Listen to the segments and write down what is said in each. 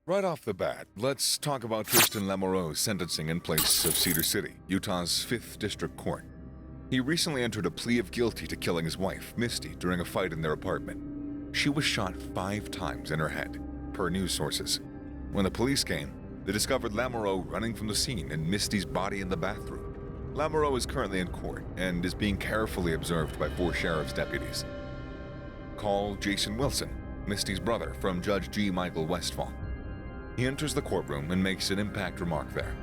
Right off the bat, let's talk about Tristan Lamoureux's sentencing in place of Cedar City, Utah's 5th District Court. He recently entered a plea of guilty to killing his wife, Misty, during a fight in their apartment. She was shot 5 times in her head, per news sources. When the police came, they discovered Lamoureux running from the scene and Misty's body in the bathroom. Lamoureux is currently in court and is being carefully observed by 4 sheriff's deputies. Call Jason Wilson, Misty's brother, from Judge G. Michael Westfall. He enters the courtroom and makes an impact remark there.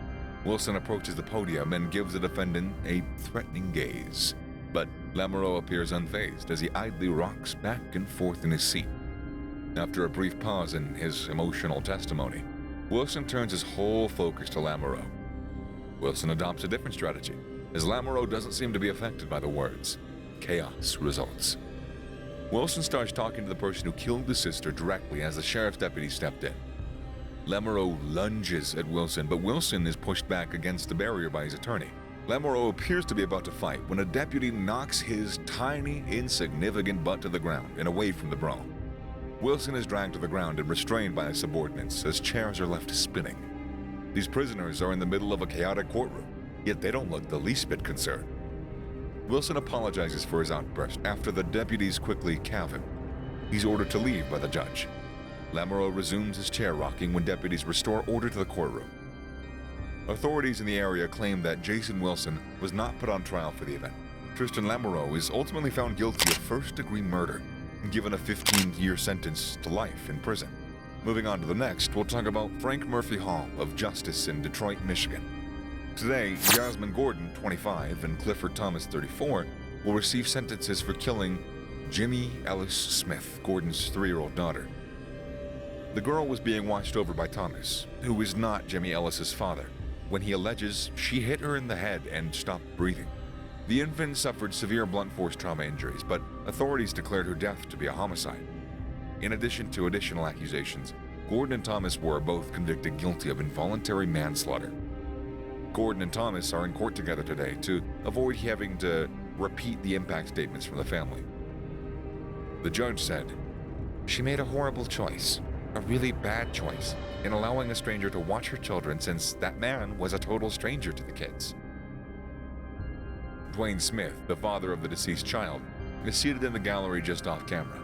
Wilson approaches the podium and gives the defendant a threatening gaze. But Lamoureux appears unfazed as he idly rocks back and forth in his seat. After a brief pause in his emotional testimony, Wilson turns his whole focus to Lamoureux. Wilson adopts a different strategy, as Lamoureux doesn't seem to be affected by the words. Chaos results. Wilson starts talking to the person who killed his sister directly as the sheriff's deputy stepped in. Lamoureux lunges at Wilson, but Wilson is pushed back against the barrier by his attorney. Lamoureux appears to be about to fight when a deputy knocks his tiny, insignificant butt to the ground and away from the brawl. Wilson is dragged to the ground and restrained by his subordinates as chairs are left spinning. These prisoners are in the middle of a chaotic courtroom, yet they don't look the least bit concerned. Wilson apologizes for his outburst after the deputies quickly calve him. He's ordered to leave by the judge. Lamoureux resumes his chair rocking when deputies restore order to the courtroom. Authorities in the area claim that Jason Wilson was not put on trial for the event. Tristan Lamoureux is ultimately found guilty of first-degree murder and given a 15-year sentence to life in prison. Moving on to the next, we'll talk about Frank Murphy Hall of Justice in Detroit, Michigan. Today, Jasmine Gordon, 25, and Clifford Thomas, 34, will receive sentences for killing Jimmy Ellis Smith, Gordon's 3-year-old daughter. The girl was being watched over by Thomas, who is not Jimmy Ellis's father, when he alleges she hit her in the head and stopped breathing. The infant suffered severe blunt force trauma injuries, but authorities declared her death to be a homicide. In addition to additional accusations, Gordon and Thomas were both convicted guilty of involuntary manslaughter. Gordon and Thomas are in court together today to avoid having to repeat the impact statements from the family. The judge said, "She made a horrible choice. A really bad choice in allowing a stranger to watch her children since that man was a total stranger to the kids." Dwayne Smith, the father of the deceased child, is seated in the gallery just off camera.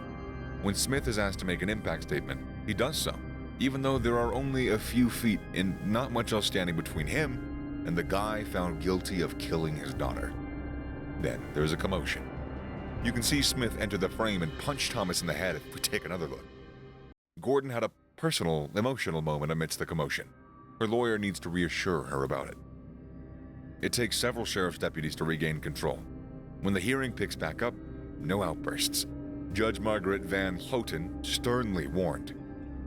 When Smith is asked to make an impact statement, he does so, even though there are only a few feet and not much else standing between him and the guy found guilty of killing his daughter. Then there's a commotion. You can see Smith enter the frame and punch Thomas in the head if we take another look. Gordon had a personal, emotional moment amidst the commotion. Her lawyer needs to reassure her about it. It takes several sheriff's deputies to regain control. When the hearing picks back up, no outbursts. Judge Margaret Van Houten sternly warned.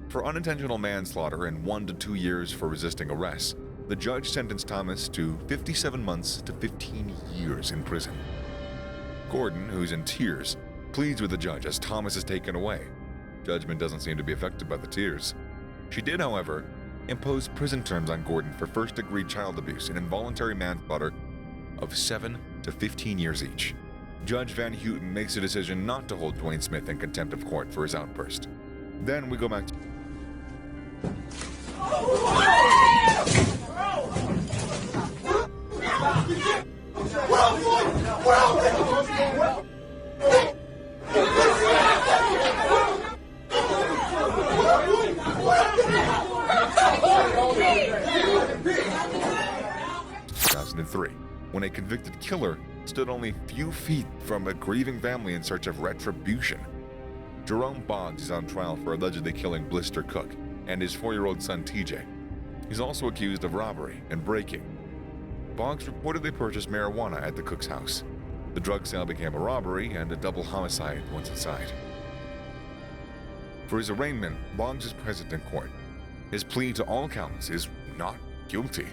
For unintentional manslaughter and 1 to 2 years for resisting arrest, the judge sentenced Thomas to 57 months to 15 years in prison. Gordon, who's in tears, pleads with the judge as Thomas is taken away. Judgment doesn't seem to be affected by the tears. She did, however, impose prison terms on Gordon for first-degree child abuse and involuntary manslaughter of 7 to 15 years each. Judge Van Houten makes a decision not to hold Dwayne Smith in contempt of court for his outburst. Then we go back to... when a convicted killer stood only a few feet from a grieving family in search of retribution. Jerome Boggs is on trial for allegedly killing Blister Cook and his 4-year-old son TJ. He's also accused of robbery and breaking. Boggs reportedly purchased marijuana at the Cook's house. The drug sale became a robbery and a double homicide once inside. For his arraignment, Boggs is present in court. His plea to all counts is not guilty.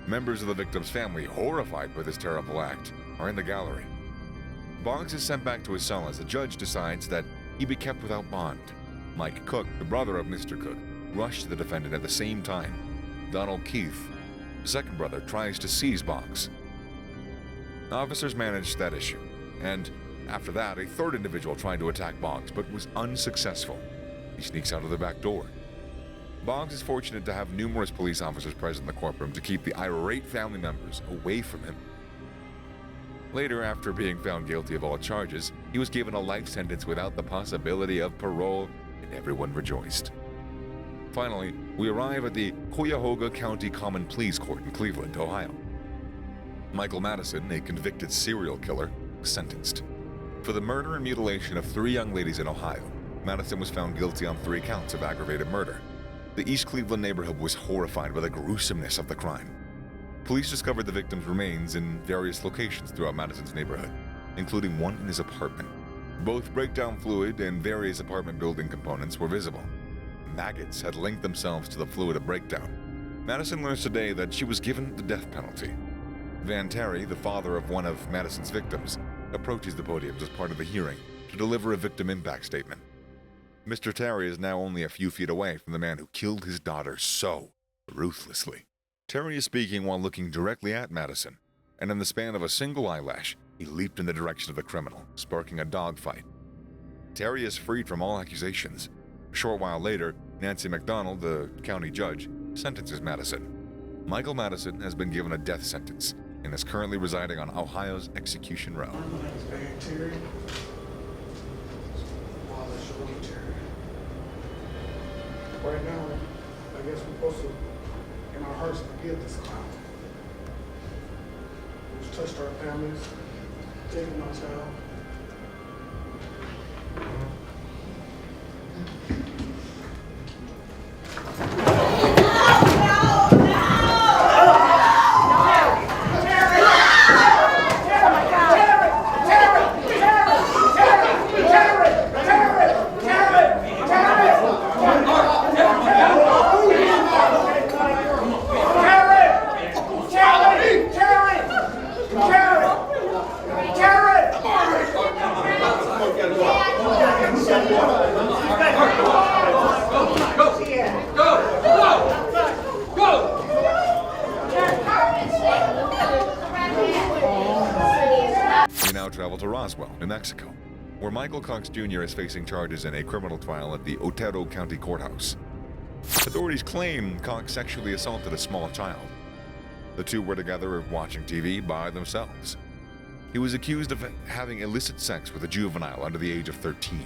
Members of the victim's family, horrified by this terrible act, are in the gallery. Boggs is sent back to his cell as the judge decides that he be kept without bond. Mike Cook, the brother of Mr. Cook, rushed to the defendant at the same time. Donald Keith, the second brother, tries to seize Boggs. Officers managed that issue, and after that, a third individual tried to attack Boggs but was unsuccessful. He sneaks out of the back door. Boggs is fortunate to have numerous police officers present in the courtroom to keep the irate family members away from him. Later, after being found guilty of all charges, he was given a life sentence without the possibility of parole, and everyone rejoiced. Finally, we arrive at the Cuyahoga County Common Pleas Court in Cleveland, Ohio. Michael Madison, a convicted serial killer, was sentenced. For the murder and mutilation of 3 young ladies in Ohio, Madison was found guilty on 3 counts of aggravated murder. The East Cleveland neighborhood was horrified by the gruesomeness of the crime. Police discovered the victim's remains in various locations throughout Madison's neighborhood, including one in his apartment. Both breakdown fluid and various apartment building components were visible. Maggots had linked themselves to the fluid of breakdown. Madison learns today that she was given the death penalty. Van Terry, the father of one of Madison's victims, approaches the podium as part of the hearing to deliver a victim impact statement. Mr. Terry is now only a few feet away from the man who killed his daughter so ruthlessly. Terry is speaking while looking directly at Madison, and in the span of a single eyelash, he leaped in the direction of the criminal, sparking a dogfight. Terry is freed from all accusations. A short while later, Nancy McDonald, the county judge, sentences Madison. Michael Madison has been given a death sentence and is currently residing on Ohio's Execution Row. My name is Van Terry. Right now, I guess we're supposed to, in our hearts, forgive this clown. Who's touched our families, taken my child. We now travel to Roswell, New Mexico, where Michael Cox Jr. is facing charges in a criminal trial at the Otero County Courthouse. Authorities claim Cox sexually assaulted a small child. The two were together watching TV by themselves. He was accused of having illicit sex with a juvenile under the age of 13.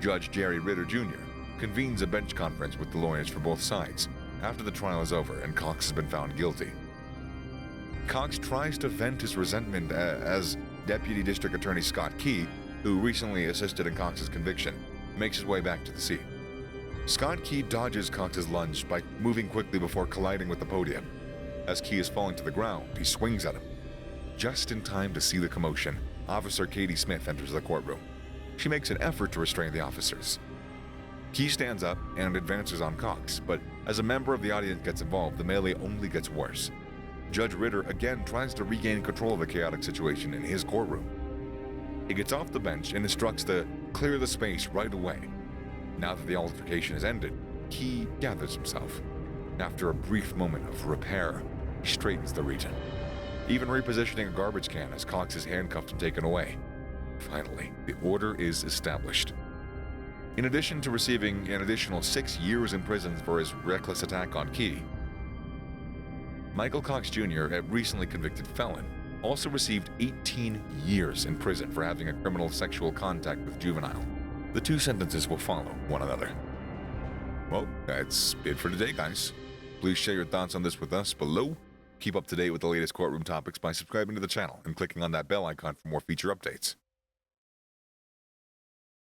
Judge Jerry Ritter Jr. convenes a bench conference with the lawyers for both sides after the trial is over and Cox has been found guilty. Cox tries to vent his resentment as Deputy District Attorney Scott Key, who recently assisted in Cox's conviction, makes his way back to the scene. Scott Key dodges Cox's lunge by moving quickly before colliding with the podium. As Key is falling to the ground, he swings at him. Just in time to see the commotion, Officer Katie Smith enters the courtroom. She makes an effort to restrain the officers. Key stands up and advances on Cox, but as a member of the audience gets involved, the melee only gets worse. Judge Ritter again tries to regain control of the chaotic situation in his courtroom. He gets off the bench and instructs to clear the space right away. Now that the altercation has ended, Key gathers himself. After a brief moment of repair, he straightens the region, even repositioning a garbage can as Cox is handcuffed and taken away. Finally, the order is established. In addition to receiving an additional 6 years in prison for his reckless attack on Key, Michael Cox Jr., a recently convicted felon, also received 18 years in prison for having a criminal sexual contact with juvenile. The two sentences will follow one another. Well, that's it for today, guys. Please share your thoughts on this with us below. Keep up to date with the latest courtroom topics by subscribing to the channel and clicking on that bell icon for more feature updates.